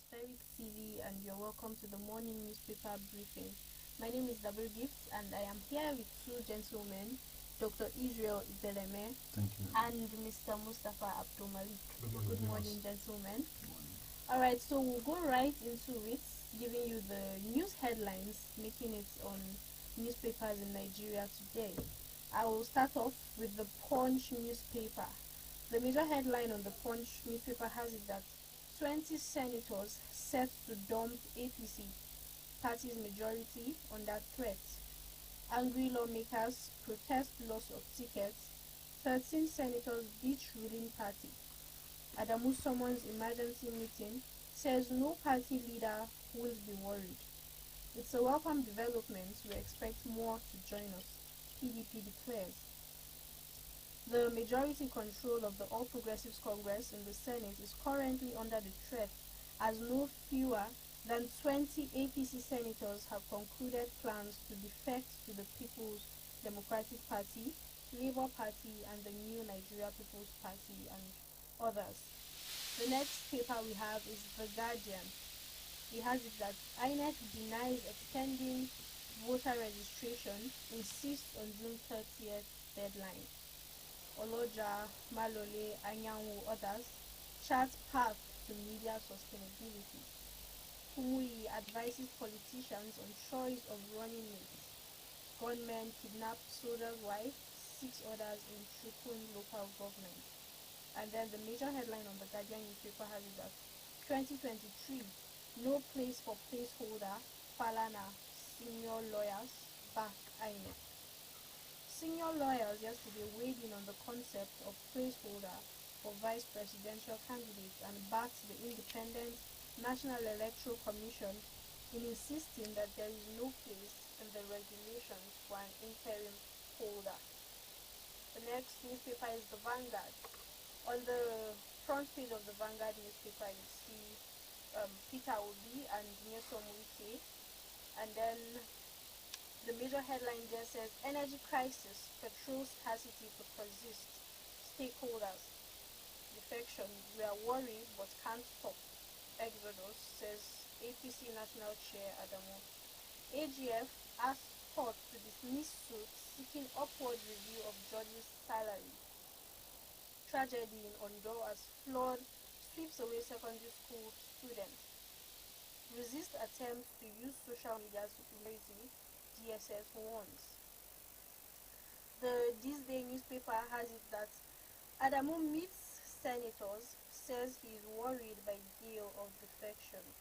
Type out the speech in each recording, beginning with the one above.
Aspheric TV and you're welcome to the morning newspaper briefing. My name is Double Gifts and I am here with two gentlemen, Dr. Israel Ibeleme and Mr. Mustafa Abdul Malik. Good morning, gentlemen. Alright, so we'll go right into it, giving you the news headlines making it on newspapers in Nigeria today. I will start off with the Punch newspaper. The major headline on the Punch newspaper has it that 20 senators set to dump APC party's majority under threat. Angry lawmakers protest loss of tickets. 13 senators ditch ruling party. Adamu summons emergency meeting, says no party leader will be worried. It's a welcome development. We expect more to join us, PDP declares. The majority control of the All Progressives Congress in the Senate is currently under the threat as no fewer than 20 APC senators have concluded plans to defect to the People's Democratic Party, Labour Party and the New Nigeria People's Party and others. The next paper we have is The Guardian. It has it that INEC denies extending voter registration, insists on June 30th deadline. Oloja, Malole, Anyanwu, others chart path to media sustainability. Kumuyi advises politicians on choice of running mates. Gunmen kidnapped soldier's wife, 6 others in Chukun local government. And then the major headline on the Guardian newspaper has it that 2023, no place for placeholder, Falana, senior lawyers, back INEC. Senior lawyers yesterday weighed in on the concept of placeholder for vice presidential candidates and backed the independent National Electoral Commission in insisting that there is no place in the regulations for an interim holder. The next newspaper is the Vanguard. On the front page of the Vanguard newspaper, you see Peter Obi and Nyesom Wike, and then the major headline there says, energy crisis, petrol scarcity to persist. Stakeholders, defection, we are worried but can't stop. Exodus, says APC National Chair Adamu. AGF asks court to dismiss suit seeking upward review of judges' salary. Tragedy in Ondo as flood sweeps away secondary school students. Resist attempts to use social media to lazy, DSS warns. The This Day newspaper has it that Adamu meets senators, says he is worried by deal of defections.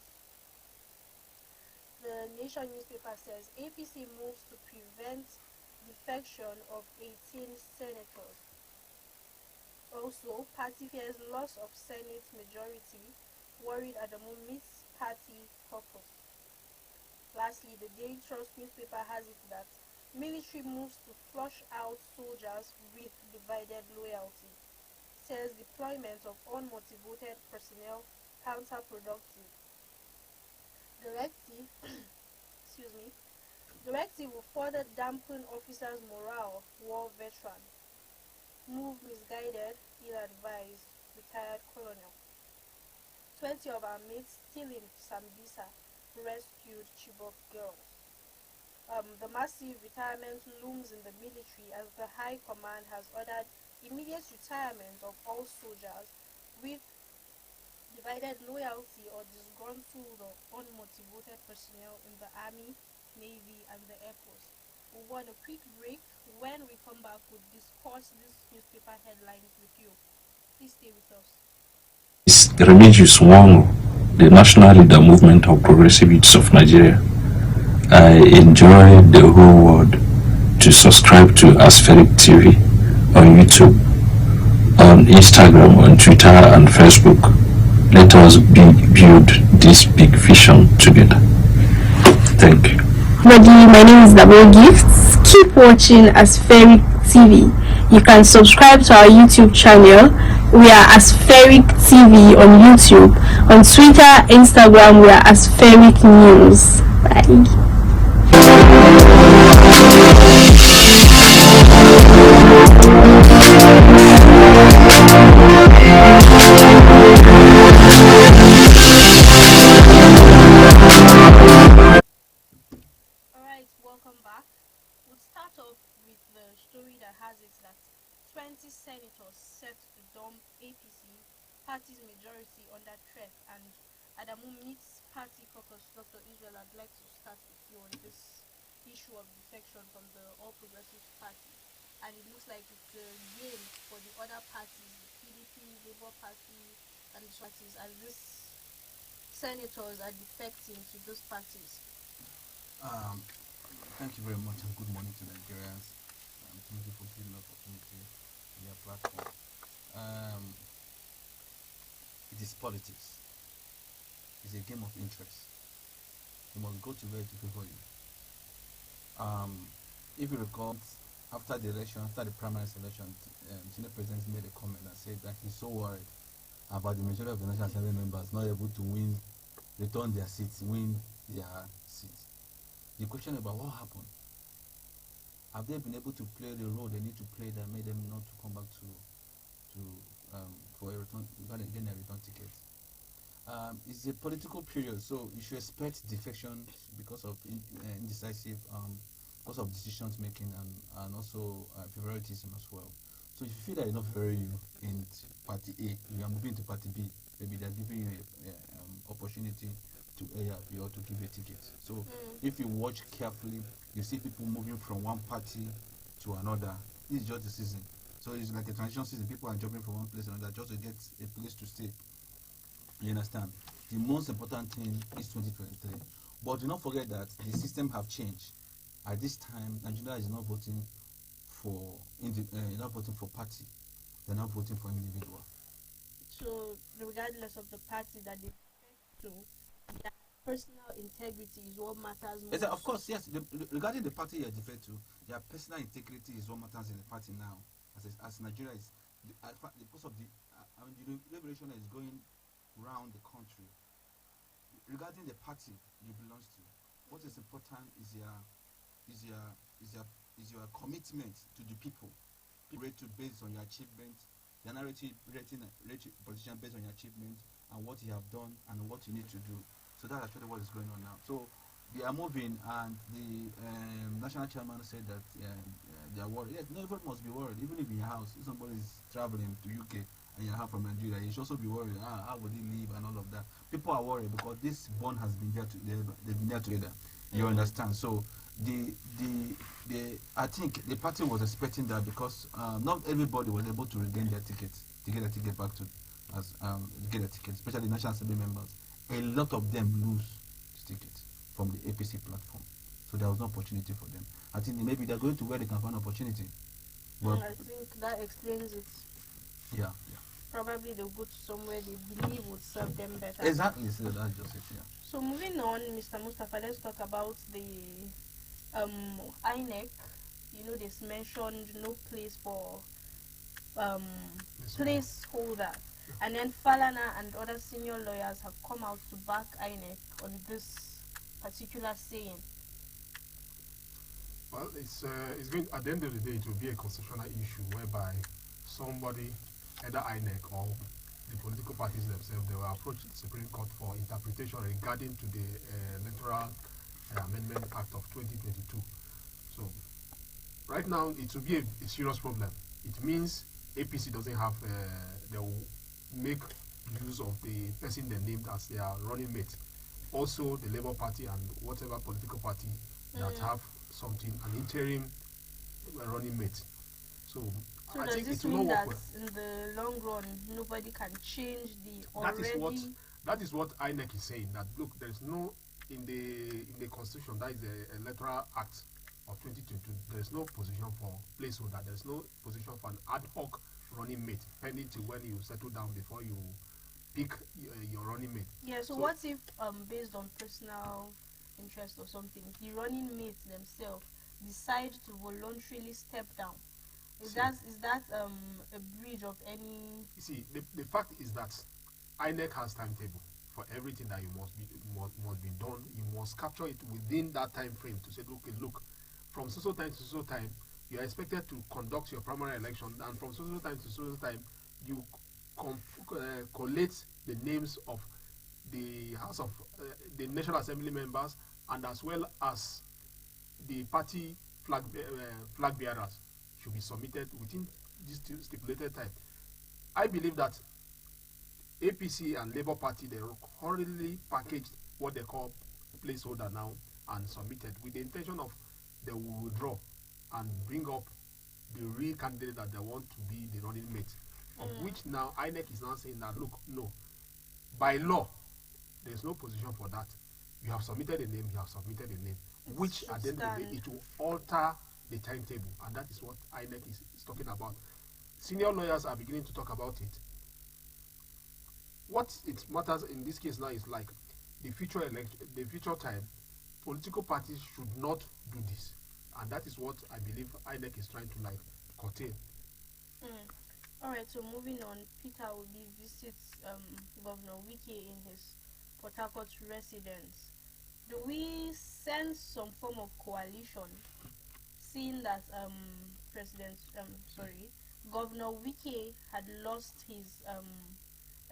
The Nation newspaper says APC moves to prevent defection of 18 senators. Also, party fears loss of Senate majority, worried Adamu meets party caucus. Lastly, the Daily Trust newspaper has it that military moves to flush out soldiers with divided loyalty, says deployment of unmotivated personnel counterproductive. Directive will further dampen officers' morale, war veteran. Move misguided, ill-advised, retired colonel. 20 of our mates still in Sambisa, rescued Chibok girls. The massive retirement looms in the military as the High Command has ordered immediate retirement of all soldiers with divided loyalty or disgruntled or unmotivated personnel in the Army, Navy, and the Air Force. We'll go on a quick break. When we come back, we'll discuss these newspaper headlines with you. Please stay with us. Remigius Wong, the national leader movement of progressive youths of Nigeria. I enjoy the whole world to subscribe to Aspheric TV on YouTube, on Instagram, on Twitter and Facebook. Let us build this big vision together. Thank you. My name is Double Gifts. Keep watching Aspheric TV. You can subscribe to our YouTube channel. We are Aspheric TV on YouTube. On Twitter, Instagram, we are Aspheric News. Bye. 20 senators set to dump APC party's majority under threat, and Adamu meets party caucus. Dr. Israel, I'd like to start with you on this issue of defection from the All Progressives Party. And it looks like it's a gain for the other parties, the PDP, Labour Party, and the parties, as these senators are defecting to those parties. Thank you very much, and good morning to Nigerians. Thank you for giving the opportunity on your platform. It is politics. It's a game of interest. You must go to where to favor you. If you recall, after the election, after the primary election, Senate President made a comment and said that he's so worried about the majority of the National Assembly members not able to return their seats, win their seats. The question about what happened, have they been able to play the role they need to play that made them not to come back for a return, again a return ticket? It's a political period, so you should expect defections because of indecisive, because of decisions making, and also favoritism as well. So if you feel that you're not very in party A, you are moving to party B, maybe they're giving you an opportunity to ARP or to give a ticket. So if you watch carefully, you see people moving from one party to another. This is just the season. So it's like a transition season. People are jumping from one place to another just to get a place to stay. You understand? The most important thing is 2023. But do not forget that the system have changed. At this time, Nigeria is not voting for party. They're not voting for individual. So regardless of the party that they to, their personal integrity is what matters most. Of course, yes. Regarding the party you're defect to, their personal integrity is what matters in the party now. As Nigeria is, because of the regulation that is going around the country, regarding the party you belong to, what is important is your commitment to the people. People rate you based on your achievement. They're not rating politician based on your achievement and what you have done and what you need to do. So that's actually what is going on now. So they are moving, and the national chairman said that they are worried. Yes, nobody must be worried. Even if in your house, if somebody is traveling to UK and you're from Nigeria, you should also be worried. How would he live and all of that? People are worried because this bond has been there. They've been there together. You understand? So I think the party was expecting that because not everybody was able to regain their tickets, to get a ticket back to get a ticket, especially the National Assembly members. A lot of them lose tickets from the APC platform, so there was no opportunity for them. I think maybe they're going to where they can find opportunity. Well, I think that explains it. Yeah. Probably they'll go to somewhere they believe would serve them better. Exactly, so that's just it. Yeah. So moving on, Mr. Mustafa, let's talk about the INEC. This mentioned no place for placeholder, and then Falana and other senior lawyers have come out to back INEC on this particular saying. Well, it's going, at the end of the day, it will be a constitutional issue whereby somebody, either INEC or the political parties themselves, they will approach the Supreme Court for interpretation regarding to the Electoral Amendment Act of 2022. So, right now, it will be a serious problem. It means APC doesn't have, they will make use of the person they named as their running mate. Also, the Labour Party and whatever political party that have something, an interim running mate. So I does think this it will mean not that work well. in the long run nobody can change the That is what INEC is saying, that look, there is no in the constitution, that is the Electoral Act of 2022, there is no position for placeholder, there is no position for an ad hoc running mate pending till when you settle down before you pick your running mate. Yeah, so what if based on personal interest or something, the running mates themselves decide to voluntarily step down? Is that a breach of any? You see, the fact is that INEC has timetable for everything that you must be done. You must capture it within that time frame to say, okay, look, from so time to so time, you are expected to conduct your primary election, and from so time to so time, you collate the names of the House of the National Assembly members, and as well as the party flag bearers should be submitted within this stipulated time. I believe that APC and Labour Party, they currently packaged what they call placeholder now and submitted with the intention of they will withdraw and bring up the real candidate that they want to be the running mate. Of which now INEC is now saying that, look, no, by law, there's no position for that. You have submitted a name, which at the end of the day, it will alter the timetable, and that is what INEC is talking about. Senior lawyers are beginning to talk about it. What it matters in this case now is like the future time, political parties should not do this, and that is what I believe INEC is trying to like curtail. Alright, so moving on, Peter Obi visits Governor Wike in his Port Harcourt residence. Do we sense some form of coalition, seeing that Governor Wike had lost his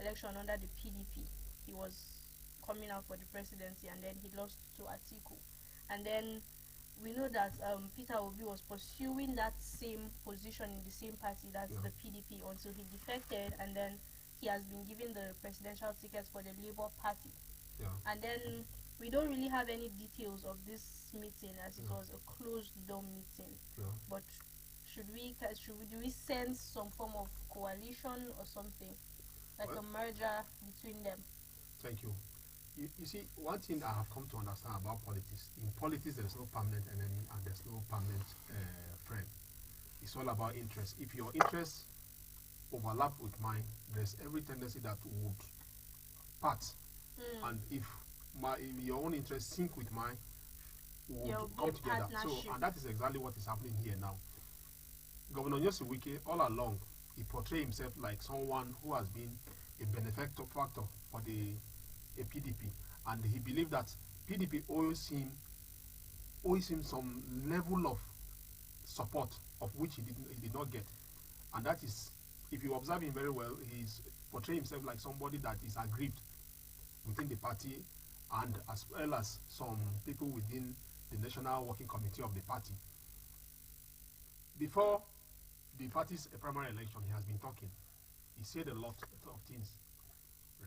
election under the PDP? He was coming out for the presidency, and then he lost to Atiku. And then we know that Peter Obi was pursuing that same position in the same party, that's the PDP, until he defected, and then he has been given the presidential ticket for the Labour Party. And then we don't really have any details of this meeting, as it was a closed door meeting. But do we sense some form of coalition or something, like a merger between them? Thank you. You see, one thing I have come to understand about politics, in politics there is no permanent enemy and there's no permanent friend. It's all about interest. If your interests overlap with mine, there's every tendency that would part. And if your own interests sync with mine, would come together. So, and that is exactly what is happening here now. Governor Nyesom Wike, all along, he portrayed himself like someone who has been a benefactor factor for the PDP, and he believed that PDP owes him some level of support, of which he did not get. And that is, if you observe him very well, he's portraying himself like somebody that is aggrieved within the party, and as well as some people within the National Working Committee of the party. Before the party's primary election, he has been talking. He said a lot of things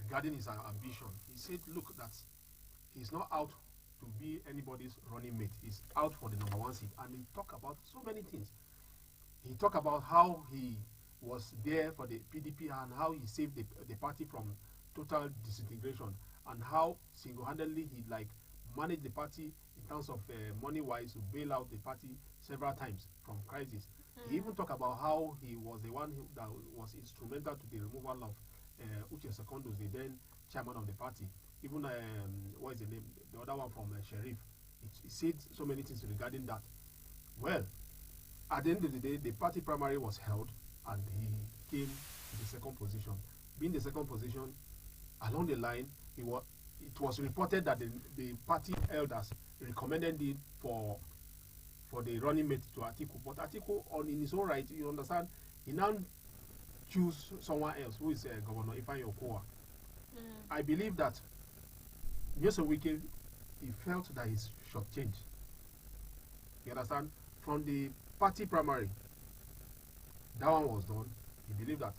regarding his ambition. He said, look, that he's not out to be anybody's running mate. He's out for the #1 seat. And he talked about so many things. He talked about how he was there for the PDP and how he saved the party from total disintegration, and how single-handedly he managed the party in terms of money-wise to bail out the party several times from crisis. He even talked about how he was the one that was instrumental to the removal of Uche Secondus, the then chairman of the party. Even what is the name? The other one from Sheriff. He said so many things regarding that. Well, at the end of the day, the party primary was held, and he came to the second position. Being the second position, along the line, it was reported that the party elders recommended it for the running mate to Atiku. But Atiku, in his own right, you understand, he now choose someone else, who is Governor Ifeanyi Okowa. I believe that Nyesom Wike, he felt that he's shortchanged. You understand? From the party primary, that one was done. He believed that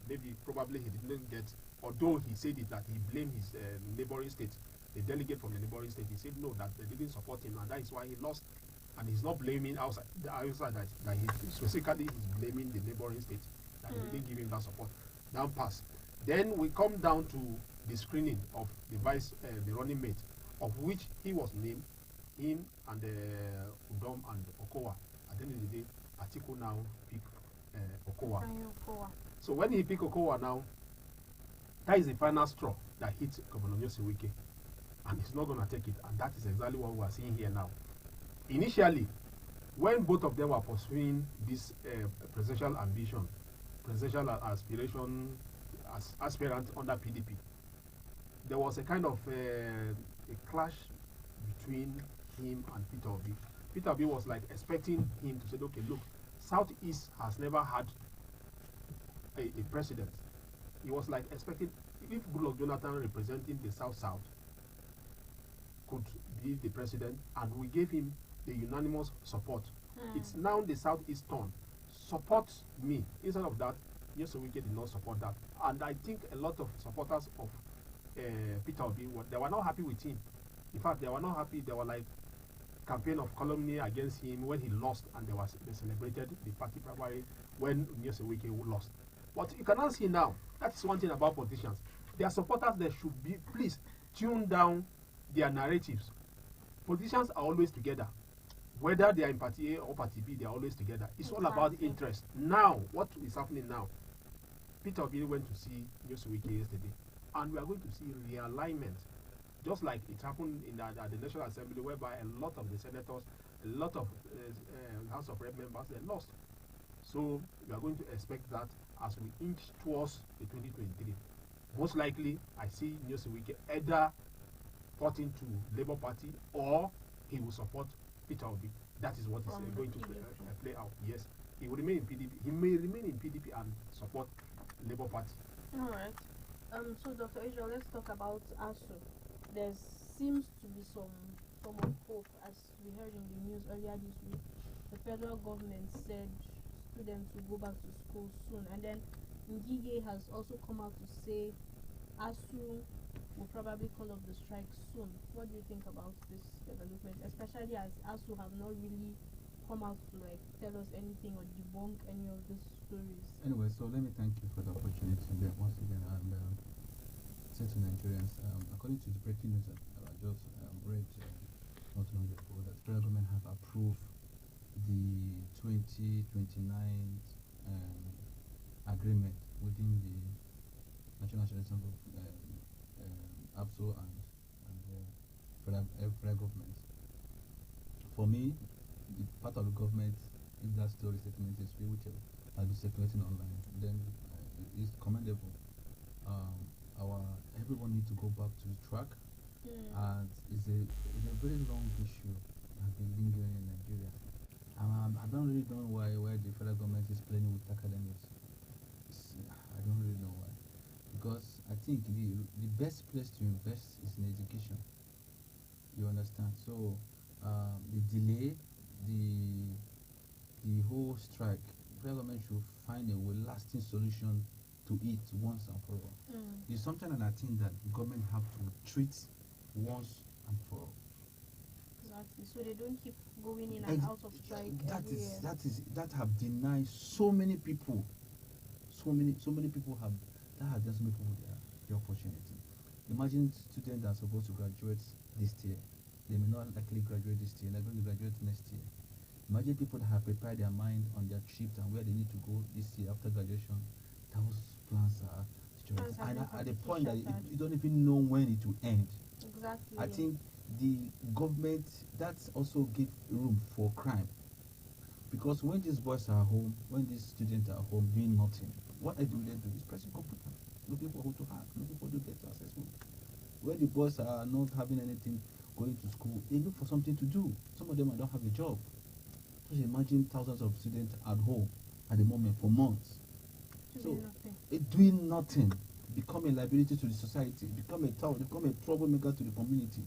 probably he didn't get, although he said it, that he blamed his neighboring state, the delegate from the neighboring state. He said no, that they didn't support him, and that is why he lost. And he's not blaming outside that he specifically is blaming the neighboring state, that they didn't give him that support. Down pass. Then we come down to the screening of the running mate, of which he was named, him and Udom and Okowa. At the end of the day, Atiku now pick Okowa. So when he pick Okowa now, that is the final straw that hits Governor Nyesom Wike, and he's not going to take it. And that is exactly what we are seeing here now. Initially, when both of them were pursuing this presidential ambition, presidential aspiration as aspirant under PDP, there was a kind of a clash between him and Peter Obi. Peter Obi was expecting him to say, okay, look, Southeast has never had a president. He was expecting, if Goodluck Jonathan representing the South could be the president, and we gave him the unanimous support. It's now the Southeast turn. support me. Instead of that, Nyesom Wike did not support that. And I think a lot of supporters of Peter Obi, they were not happy with him. In fact, they were not happy. They were like campaign of calumny against him when he lost, and they celebrated the party primary when Nyesom Wike lost. But you cannot see now. That's one thing about politicians. Their supporters, they should be, please tune down their narratives. Politicians are always together. Whether they are in party A or party B, they are always together. It's all about interest. Now, what is happening now? Peter Obi went to see Nyesom Wike yesterday, and we are going to see realignment, just like it happened at the National Assembly, whereby a lot of the senators, a lot of House of Rep members, they lost. So we are going to expect that as we inch towards the 2023. Most likely, I see Nyesom Wike either put into Labour Party or he will support Peter Obi. That is what is going to play out. Yes, he will remain in PDP. He may remain in PDP and support Labour Party. All right. So Dr. Israel, let's talk about ASU. There seems to be some form of hope, as we heard in the news earlier this week. The federal government said students will go back to school soon, and then Ngige has also come out to say ASU will probably call off the strike soon. What do you think about this development, especially as ASU have not really come out to like tell us anything or debunk any of these stories? Anyway, so let me thank you for the opportunity there once again, and say to Nigerians, according to the breaking news that I just read not long ago, that the federal government have approved the 2029 agreement within the National Assembly of APSO and federal government. For me, the part of the government, if that story statement is true, which has been circulating online, then it's commendable. Everyone needs to go back to the track, and it's a very long issue that has been lingering in Nigeria. I don't really know why the federal government is playing with academics. I don't really know why, because I think the best place to invest is in education. You understand? So the delay, the whole strike, the federal government should find a lasting solution to it once and for all. It's something that I think that the government have to treat once and for all. Exactly. So they don't keep going in and out of strike every year. That have denied so many people. So many people have just made people the opportunity. Imagine students that are supposed to graduate this year. They may not likely graduate this year. They're going to graduate next year. Imagine people that have prepared their mind on their trip and where they need to go this year after graduation. Those plans are at the point that you don't even know when it will end. Exactly. I think the government, that's also give room for crime, because when these boys are home, when these students are home doing nothing, what do they do? Is pressing computer, looking for who to hack, looking for who to get to accessible. When the boys are not having anything, going to school, they look for something to do. Some of them don't have a job. Just imagine thousands of students at home at the moment for months. Doing nothing, become a liability to the society, become a troublemaker to the community.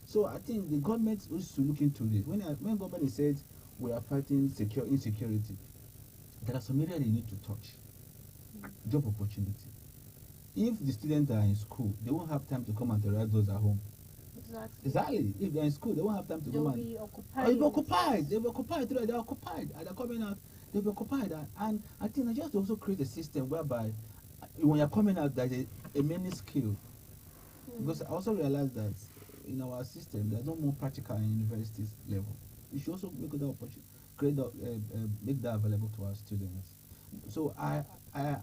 So I think the government needs to look into this. When government says we are fighting insecurity, there are some areas they need to touch. Job opportunity. If the students are in school, they won't have time to come and terrorize those at home. Exactly. If they're in school, they won't have time to come and... They'll be occupied. They're occupied. And they're coming out. They'll be occupied. And I think I just also create a system whereby when you're coming out, there's a many skill. Because I also realized that in our system, there's no more practical in universities level. We should also make that opportunity, make that available to our students. So I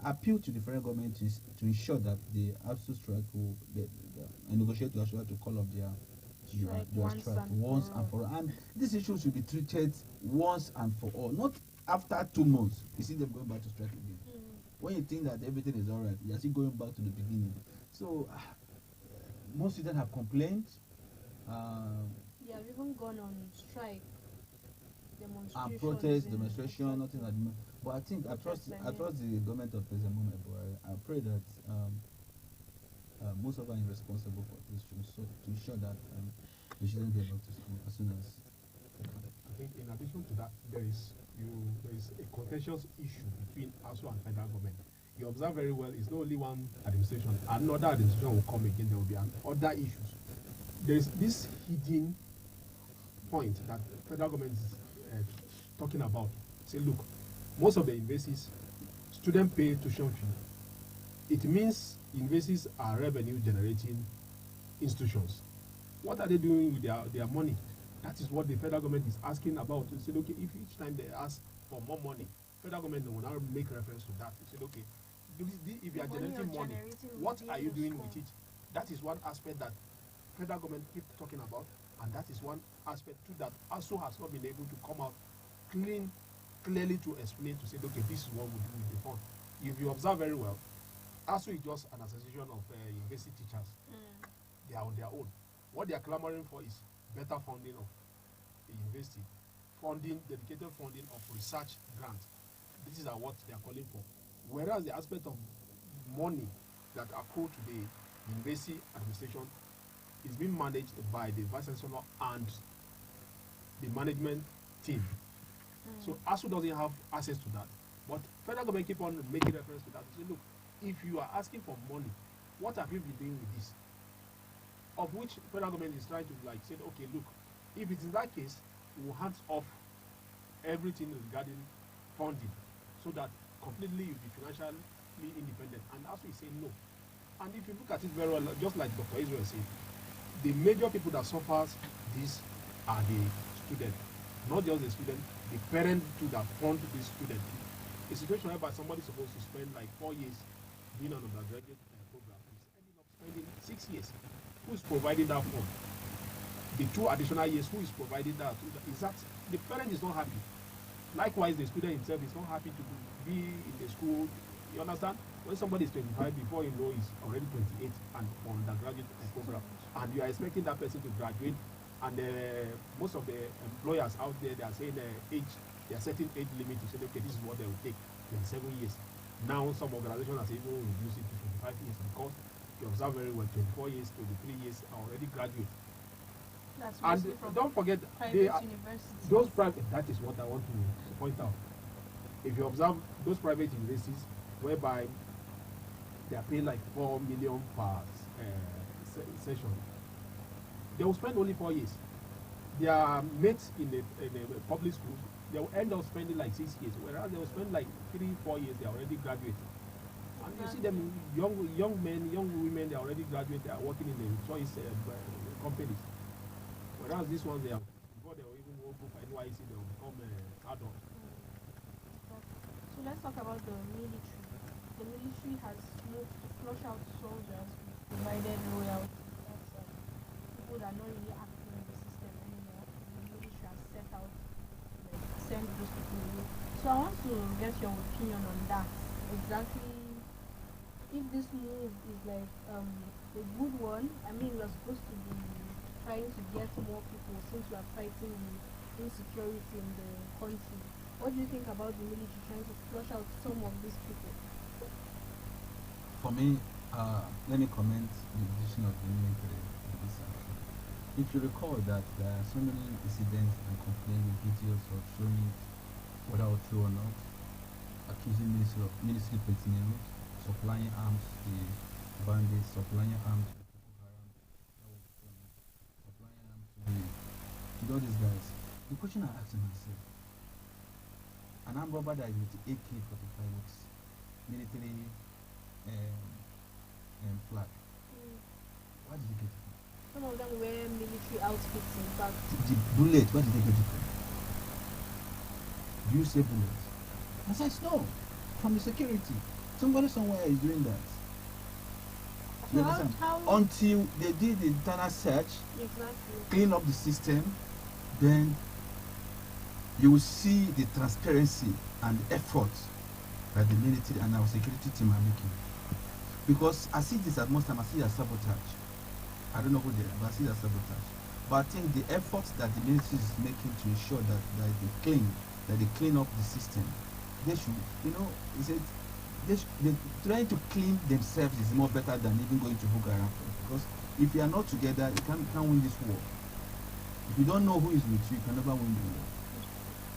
appeal to the federal government to ensure that the ASU strike will negotiate to assure to call off their strike once and for all. And this issue should be treated once and for all, not after 2 months. You see them going back to strike again. When you think that everything is all right, you're still going back to the beginning. So most students have complained. Yeah, we've even gone on strike, and protest, demonstration, nothing like that. But I think I trust the government of President Mohamed Buhari. I pray that most of them are responsible for this issue, so to ensure that they shouldn't get back to school as soon as think in addition to that, there is a contentious issue between ASU and federal government. You observe very well, it's not only one administration. Another administration will come again, there will be other issues. There is this hidden point that federal government is talking about. Say, look, most of the universities, students pay tuition fee. It means universities are revenue generating institutions. What are they doing with their money? That is what the federal government is asking about. They said, okay, if each time they ask for more money, federal government will now make reference to that. They said, okay, if you are generating money, what are you doing with it? That is one aspect that federal government keeps talking about, and that is one aspect too that also has not been able to come out clearly to explain, to say, okay, this is what we do with the fund. If you observe very well, ASU is just an association of university teachers. They are on their own. What they are clamoring for is better funding of the university, dedicated funding of research grants. This is what they are calling for. Whereas the aspect of money that accrue to the university administration is being managed by the vice chancellor and the management team. So ASU doesn't have access to that. But federal government keep on making reference to that. Say, look, if you are asking for money, what have you been doing with this? Of which federal government is trying to say, okay, look, if it's in that case, we'll hands off everything regarding funding so that completely you'll be financially independent. And ASU is saying no. And if you look at it very well, just like Dr. Israel said, the major people that suffers this are the students. Not just the student, the parent to that fund this student. A situation whereby somebody is supposed to spend like 4 years being on an undergraduate program is ending up spending 6 years. Who is providing that fund? The 2 additional years, who is providing that? Is that the parent is not happy. Likewise, the student himself is not happy to be in the school. You understand? When somebody is 25, before you know, he's already 28 and on the graduate program, and you are expecting that person to graduate, and most of the employers out there, they are saying age, they are setting age limit to say, okay, this is what they will take, 27 years. Now, some organizations are even reducing it to 25 years because you observe very well, 24 years, 23 years are already graduate. That's and don't forget, those private, that is what I want to point out. If you observe those private universities, whereby they are paying like 4 million per session, they will spend only 4 years. Their mates in a public school, they will end up spending like 6 years, whereas they will spend like 3-4 years, they are already graduated. And you see them, young men, young women, they are already graduated, they are working in the choice companies. Whereas this one, before they will even go for NYC, they will become adults. So let's talk about the military. The military has moved to flush out soldiers with provided loyalty. That's people that are not really acting in the system anymore. The military has set out to send those people away. So I want to get your opinion on that. Exactly, if this move is like a good one. I mean, we're supposed to be trying to get more people since we are fighting the insecurity in the country. What do you think about the military trying to flush out some of these people? For me, let me comment on the decision of the military in this action. If you recall that there are so many incidents and complaints with videos of showing it, whether true or not, accusing military personnel, supplying arms to the bandits, supplying arms to Boko Haram, supplying arms to all these guys. The question I asked myself, an armed robber that is with the AK-45 with military flag, where did he get it from? Some of them wear military outfits, in fact. The bullet, where did they get it from? Do you say bullets? I said, no, from the security. Somebody somewhere is doing that. You understand? Until they did the internal search, clean up the system, then you will see the transparency and the effort that the military and our security team are making. Because I see this at most time, I see it as sabotage. I don't know who they are, but I see it as sabotage. But I think the efforts that the military is making to ensure that they clean up the system, they should, they're trying to clean themselves is more better than even going to Boko Haram. Because if you are not together, you can't win this war. If you don't know who is with you, you can never win the war.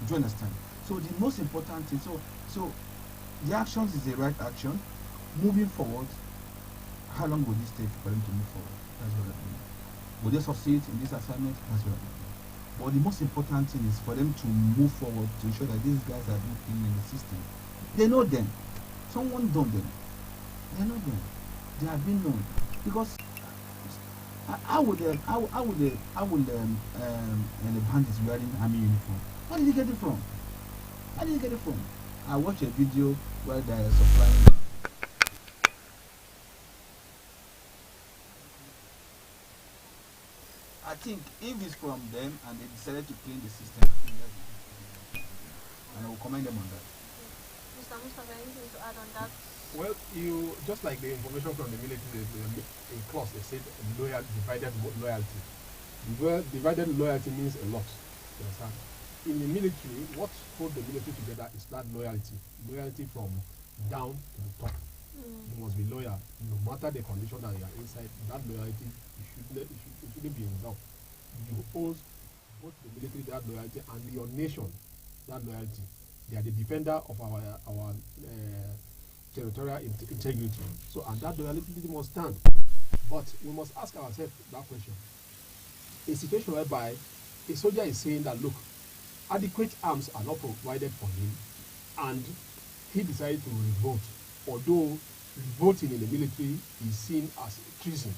Do you understand? So the most important thing, so the actions is the right action. Moving forward, how long will this take for them to move forward? That's what I mean. Will they succeed in this assignment? That's what I mean. But the most important thing is for them to move forward to ensure that these guys are being in the system. They know them. Someone done them. They know them. They have been known. Because and the band is wearing army uniform. Where did he get it from? Where did he get it from? I watched a video where they are supplying. I think if it's from them and they decided to clean the system, and I will commend them on that. Mr. Mustafa, anything to add on that? Well, you just like the information from the military, in clause they said divided loyalty. Divided loyalty means a lot. You understand? In the military, what holds the military together is that loyalty. Loyalty from down to the top. You must be loyal. No matter the condition that you are inside, that loyalty it shouldn't be in doubt. You owe both the military that loyalty and your nation that loyalty. They are the defender of our territorial integrity. So, and that loyalty must stand. But we must ask ourselves that question. A situation whereby a soldier is saying that, look, adequate arms are not provided for him, and he decided to revolt, although revolting in the military is seen as treason.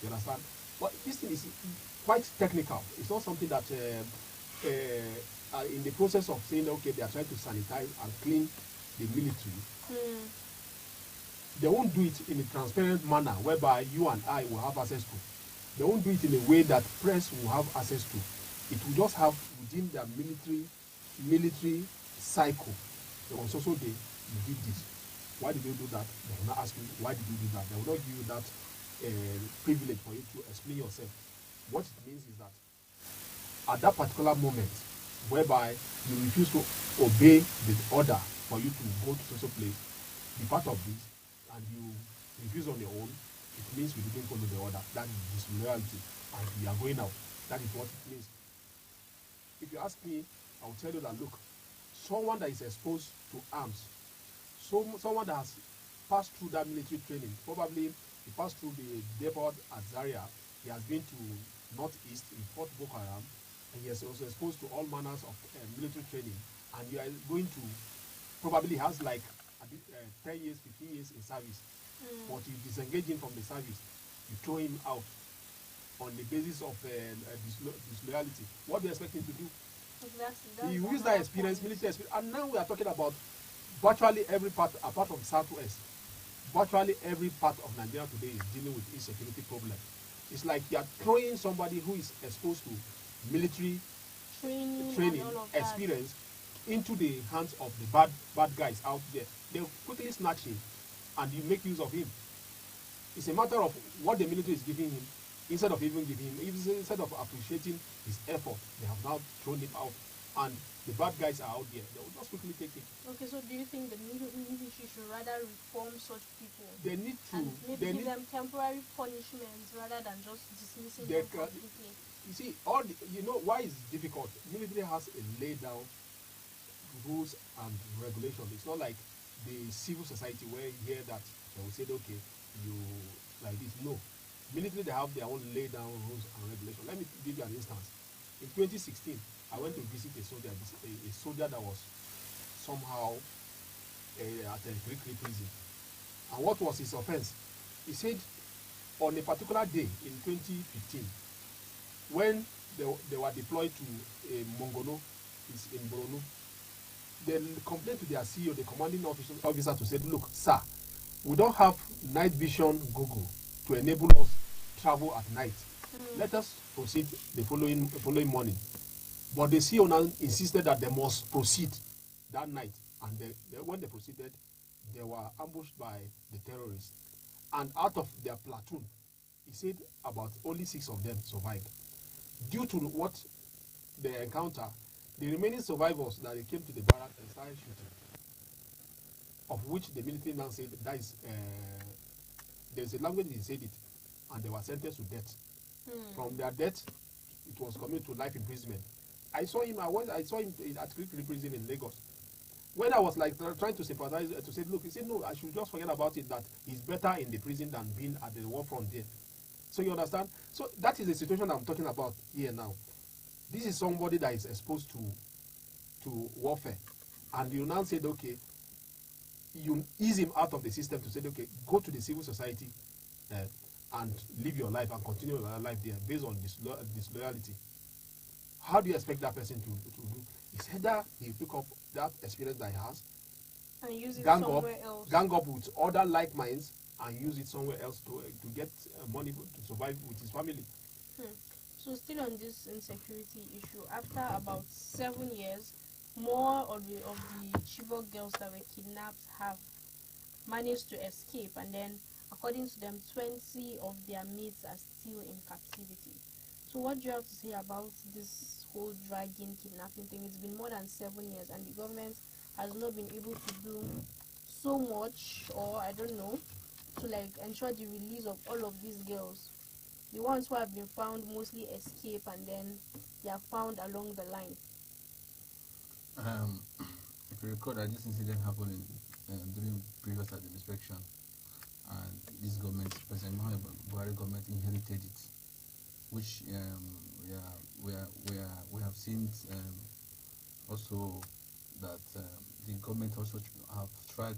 You understand? But this thing is quite technical. It's not something that in the process of saying, okay, they are trying to sanitize and clean the military, they won't do it in a transparent manner whereby you and I will have access to. They won't do it in a way that press will have access to. It will just have within their military cycle. They will also say, you did this. Why did you do that? They will not ask you, why did you do that? They will not give you that privilege for you to explain yourself. What it means is that at that particular moment, whereby you refuse to obey the order for you to go to social place, be part of this, and you refuse on your own, it means you didn't follow the order. That is disloyalty, and we are going out. That is what it means. If you ask me, I will tell you that, look, someone that is exposed to arms, someone that has passed through that military training, probably he passed through the depot at Zaria, he has been to Northeast, in Fort Boko Haram, and he is also exposed to all manners of military training, and you are going to probably has like 10 years, 15 years in service, but you disengage him from the service, you throw him out on the basis of disloyalty. What do you expect him to do? Exactly. He used that experience, military experience, and now we are talking about virtually every part, apart from Southwest, virtually every part of Nigeria today is dealing with insecurity problem. It's like you are throwing somebody who is exposed to military training experience into the hands of the bad guys out there. They'll quickly snatch him and you make use of him. It's a matter of what the military is giving him. Instead of even giving him, instead of appreciating his effort, they have now thrown him out. And the bad guys are out there. They will just quickly take it. Okay, so do you think the military should rather reform such people? They need to. And maybe give them temporary punishments rather than just dismissing them completely. You see, why it's difficult? Military has a laid down rules and regulation. It's not like the civil society where you hear that they will say, okay, you like this. No. Military, they have their own laid down rules and regulations. Let me give you an instance. In 2016, I went to visit a soldier that was somehow at a Greek prison. And what was his offense? He said on a particular day in 2015, when they were deployed to Mongono, in Borno, they complained to their CEO, the commanding officer, to say, look, sir, we don't have night vision Google to enable us travel at night. Let us proceed the following morning. But the CEO now insisted that they must proceed that night. And when they proceeded, they were ambushed by the terrorists. And out of their platoon, he said about only 6 of them survived. Due to what they encounter, the remaining survivors that they came to the barrack and started shooting, of which the military now said that is there's a language they said it, and they were sentenced to death. From their death, it was coming to life imprisonment. I saw him at Kirikiri prison in Lagos. When I was like trying to sympathize to say, look, he said, no, I should just forget about it, that he's better in the prison than being at the war front there. So you understand? So that is the situation I'm talking about here now. This is somebody that is exposed to warfare. And you now said, okay, you ease him out of the system to say, okay, go to the civil society and live your life and continue your life there based on disloyalty. How do you expect that person to do? It's either he pick up that experience that he has and use it gang somewhere else. Gang up with other like minds and use it somewhere else to get money to survive with his family. So still on this insecurity issue, after about 7 years, more of the Chibok girls that were kidnapped have managed to escape, and then according to them, 20 of their mates are still in captivity. So what do you have to say about this whole dragging kidnapping thing? It's been more than 7 years and the government has not been able to do so much, or I don't know, to like ensure the release of all of these girls. The ones who have been found mostly escape and then they are found along the line. If you recall that this incident happened during previous administration, and this government, President Buhari government, inherited it, which we have seen also that the government also have tried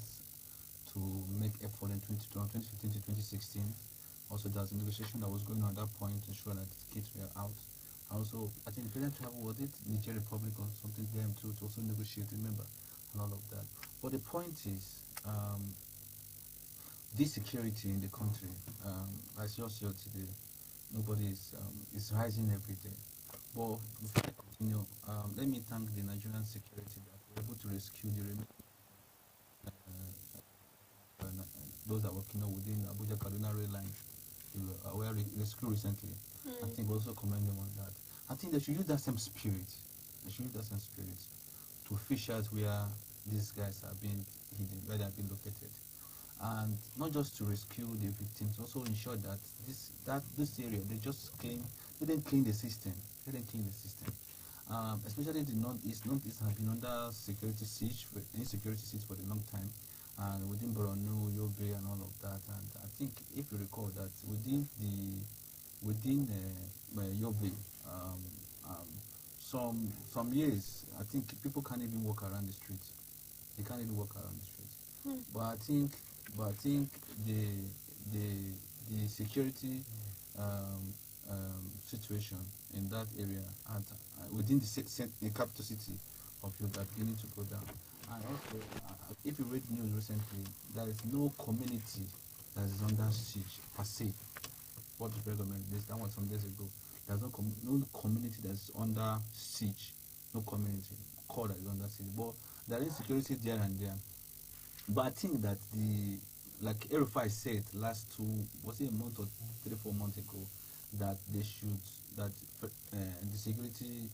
to make effort in 2015 to 2016. Also, there was a negotiation that was going on at that point to ensure that the kids were out. Also, I think the president traveled, was it Niger Republic or something there to also negotiate, remember, and all of that. But the point is, this security in the country, as you said today, nobody is rising every day. But before I continue, let me thank the Nigerian security that were able to rescue the remaining those that were within Abuja Kaduna rail line. Were rescued recently. I think we also commend them on that. I think they should use that same spirit. They should use that same spirit to fish out where these guys are being hidden, where they are being located, and not just to rescue the victims, also ensure that this area they didn't clean the system. They didn't clean the system. Especially the Northeast. Northeast have been under insecurity siege for a long time. And within Borno, Yobe, and all of that, and I think if you recall that within Yobe, some years, I think people can't even walk around the streets. They can't even walk around the streets. But I think the security situation in that area and within the capital city of Yobe are beginning to go down. And also, if you read news recently, there is no community that is under siege per se. What the government did, that was some days ago. There's no community that is under siege. No community that is under siege. But there is security there and there. But I think that like Erifai said was it a month or 3-4 months ago, that the security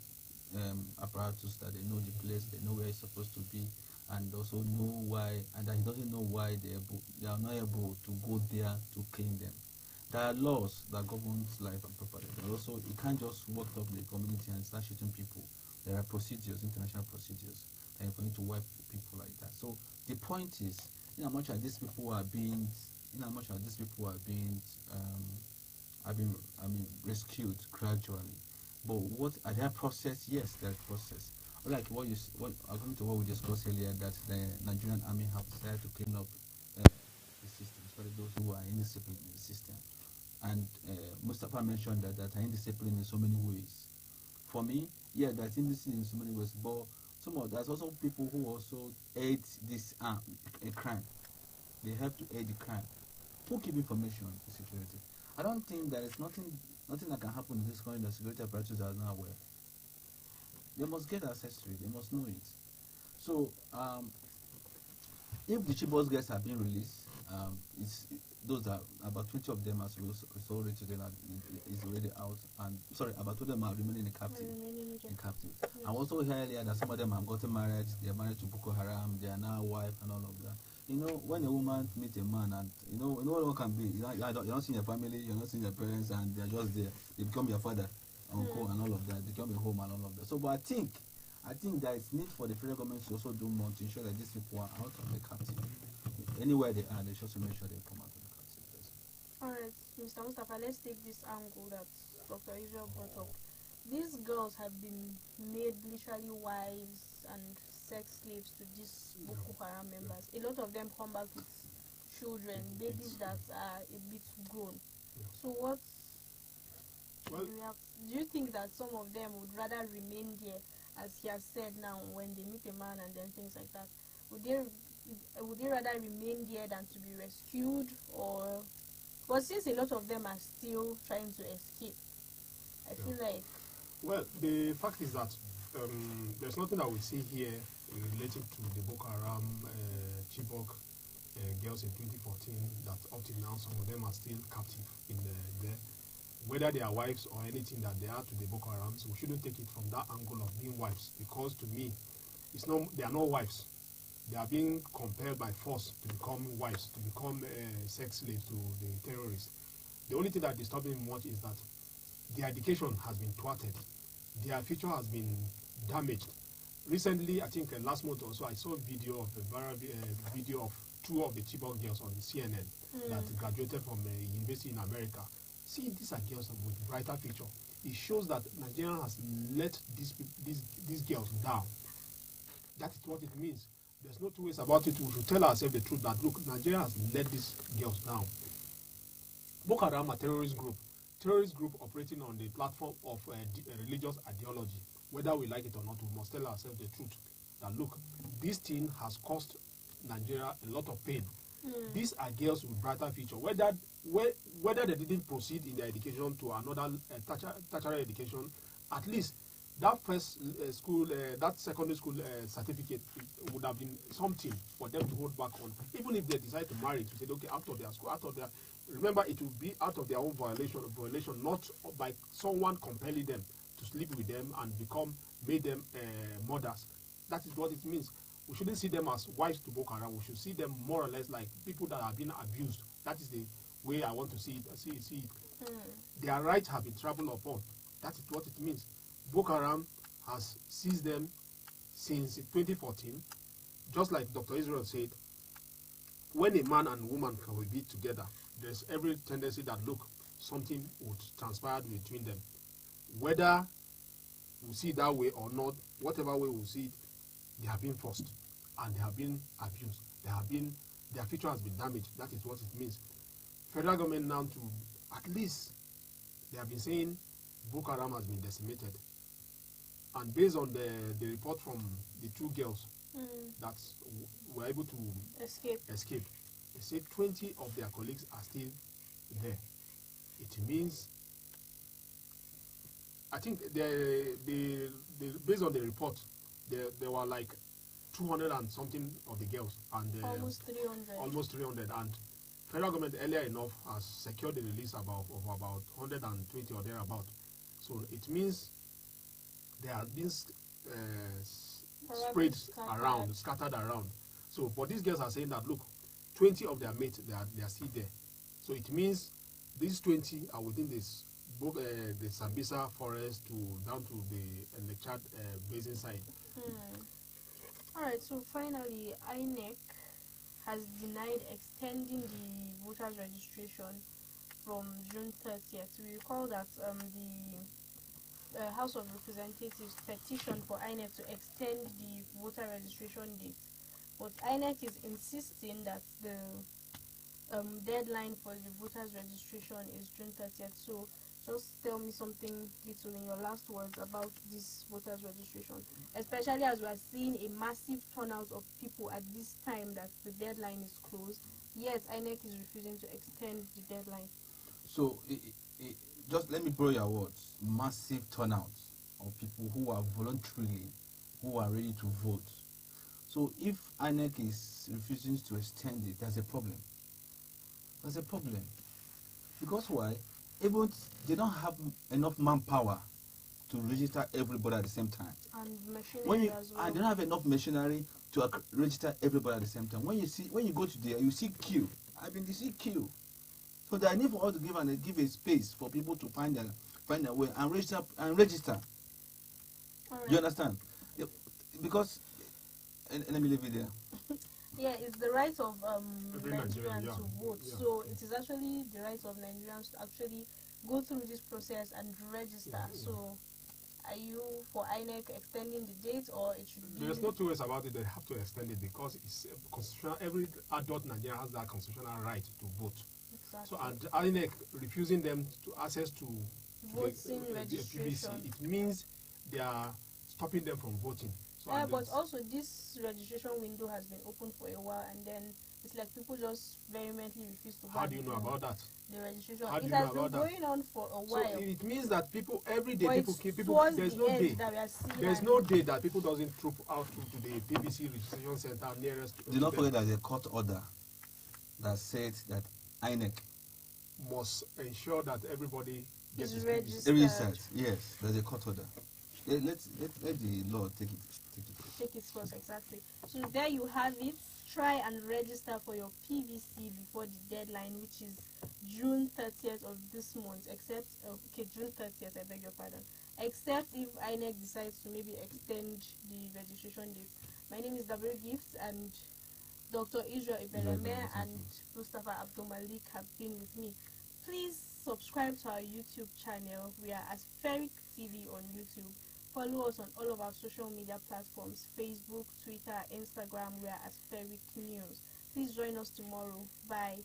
apparatus, that they know the place, they know where it's supposed to be, and also know why, and that he doesn't know why they are not able to go there to claim them. There are laws that govern life and property. And also, you can't just walk up the community and start shooting people. There are procedures, international procedures, and you need to wipe people like that. So the point is, in how much these people are being rescued gradually. But what are their process? Yes, their process. Like according to what we discussed earlier, that the Nigerian army have decided to clean up the system, especially those who are indisciplined in the system. And Mustafa mentioned that are indisciplined in so many ways. For me, yeah, that's indisciplined in so many ways. But there's also people who also aid this a crime. They have to aid the crime. Who keep information on the security? I don't think there is nothing that can happen in this country that security apparatus are not aware. They must get access to it. They must know it. So, if the Chibos guys have been released, those are about 20 of them, as we saw today, is already out, and about 2 of them are remaining in captive. Yes. I also heard earlier that some of them have gotten married. They are married to Boko Haram. They are now wife and all of that. When a woman meets a man, and you know what can be. You're not seeing your family, you're not seeing your parents, and they're just there. They become your father, uncle, and all of that they come home and all of that. So, but I think there is need for the federal government to also do more to ensure that these people are out of the captive. Anywhere they are, they should also make sure they come out of the captive. Alright, Mr. Mustafa, let's take this angle that Dr. Israel brought up. These girls have been made literally wives and sex slaves to these Boko Haram members. A lot of them come back with children, babies that are a bit grown. So what do you think that some of them would rather remain there, as he has said now, when they meet a man and then things like that? Would they rather remain there than to be rescued? Or, but since a lot of them are still trying to escape, I feel like... Well, the fact is that there's nothing that we see here relating to the Boko Haram Chibok girls in 2014 that up till now some of them are still captive in there. Whether they are wives or anything that they are to the Boko Haram, so we shouldn't take it from that angle of being wives, because to me, they are not wives. They are being compelled by force to become wives, to become sex slaves to the terrorists. The only thing that disturbs me much is that their education has been thwarted. Their future has been damaged. Recently, I think last month or so, I saw a video of video of two of the Chibok girls on CNN that graduated from a university in America. See, these are girls with brighter future. It shows that Nigeria has let these girls down. That is what it means. There's no two ways about it. We should tell ourselves the truth that, look, Nigeria has let these girls down. Boko Haram, a terrorist group operating on the platform of religious ideology. Whether we like it or not, we must tell ourselves the truth. That, look, this thing has caused Nigeria a lot of pain. These are girls with brighter future. Whether they didn't proceed in their education to another tertiary education, at least that first that secondary school certificate would have been something for them to hold back on. Even if they decide to marry, to say, okay, out of their school, remember, it will be out of their own violation, not by someone compelling them to sleep with them and made them mothers. That is what it means. We shouldn't see them as wives to Boko Haram. We should see them more or less like people that have been abused. That is the way I want to see it. Their rights have been trampled upon. That is what it means. Boko Haram has seized them since 2014. Just like Dr. Israel said, when a man and woman can be together, there's every tendency that, look, something would transpire between them. Whether we see it that way or not, whatever way we see it, they have been forced and they have been abused. Their future has been damaged. That is what it means. Federal government now, to at least, they have been saying Boko Haram has been decimated. And based on the report from the two girls that were able to escape, they say 20 of their colleagues are still there. It means, I think based on the report, there were like 200 and something of the girls, and almost 300. And federal government earlier enough has secured the release of about 120 or thereabout. So it means they are being scattered around. So, but these girls are saying that, look, 20 of their mates, they are still there. So it means these 20 are within this the Sambisa forest down to the Chad basin side. Alright, so finally, INEC has denied extending the voters registration from June 30th. We recall that the House of Representatives petitioned for INEC to extend the voter registration date, but INEC is insisting that the deadline for the voters registration is June 30th. So just tell me something little in your last words about this voters registration, especially as we are seeing a massive turnout of people at this time that the deadline is closed, yet INEC is refusing to extend the deadline. So just let me borrow your words. Massive turnout of people who are who are ready to vote. So if INEC is refusing to extend it, there's a problem. There's a problem. Because why? Even they don't have enough manpower to register everybody at the same time. And machinery as well. And they don't have enough machinery to register everybody at the same time. When you go to there, you see queue. You see queue. So there need for us to give a space for people to find their way and register. Alright. You understand? Because, let me leave it there. Yeah, it's the right of Every Nigerians Nigerian, to vote. yeah. So it is actually the right of Nigerians to actually go through this process and register. So are you for INEC extending the date, or it should be? There's no two ways about it. They have to extend it because it's constitutional. Every adult Nigerian has that constitutional right to vote. Exactly. So, and INEC refusing them to access to Voting the registration. PVC, it means they are stopping them from voting. So Yeah, and but it's- also this registration window has been open for a while, and then it's like people just vehemently refuse to go how and do you know about that? the registration. How do It you has know been about that? going on for a So while. it means that people every day But people it's keep people. towards There's the no end day. that we are seeing. There's and no day that people doesn't troop out to the PVC registration center nearest. Do not forget there's a court order that said that INEC must ensure that everybody gets is his registered. registered. Yes, there's a court order. Let the law take it. Take its course, exactly. So there you have it. Try and register for your PVC before the deadline, which is June 30th of this month. Except, June 30th, I beg your pardon. Except if INEC decides to maybe extend the registration date. My name is W Gifts, and Dr. Israel Ibeleme and Mustafa Abdul Malik have been with me. Please subscribe to our YouTube channel. We are Aspheric TV on YouTube. Follow us on all of our social media platforms: Facebook, Twitter, Instagram. We are Aspheric News. Please join us tomorrow. Bye.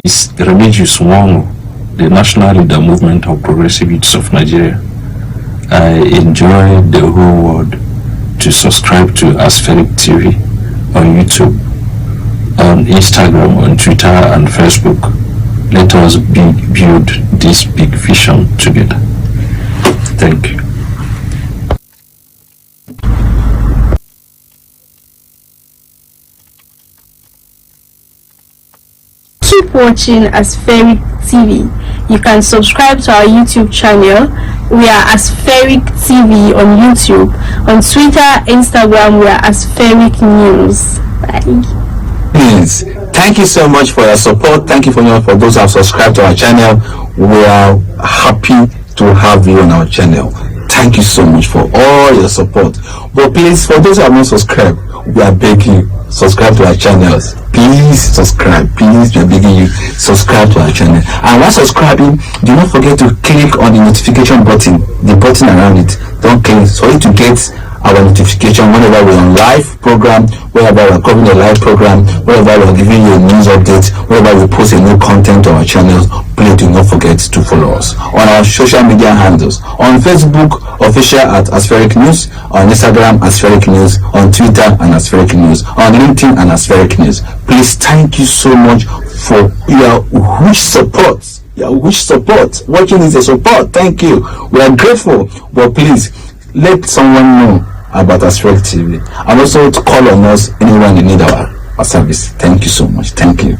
Is Remigius Nyesom, the national leader movement of progressive youths of Nigeria. I enjoy the whole world to subscribe to Aspheric TV on YouTube, on Instagram, on Twitter and Facebook. Let us build this big vision together. Thank you. Keep watching Aspheric TV. You can subscribe to our YouTube channel. We are Aspheric TV on YouTube. On Twitter, Instagram, we are Aspheric News. Bye. Please, thank you so much for your support. Thank you for those who have subscribed to our channel. We are happy to have you on our channel. Thank you so much for all your support. But please, for those who have not subscribed, we are begging you, subscribe to our channels. Please subscribe. Please, we are begging you, subscribe to our channel. And while subscribing, do not forget to click on the notification button, the button around it. Don't click so you to get our notification whenever we're on live program, whenever we're covering a live program, whenever we're giving you a news update, whenever we post a new content on our channels. Please do not forget to follow us on our social media handles: on Facebook, official at Aspheric News; on Instagram, Aspheric News; on Twitter, and Aspheric News; on LinkedIn, and Aspheric News. Please, thank you so much for your huge support. Your huge support. Watching is a support. Thank you. We are grateful. But please, let someone know about Aspheric TV, and also to call on us anyone you need our service. Thank you so much. Thank you.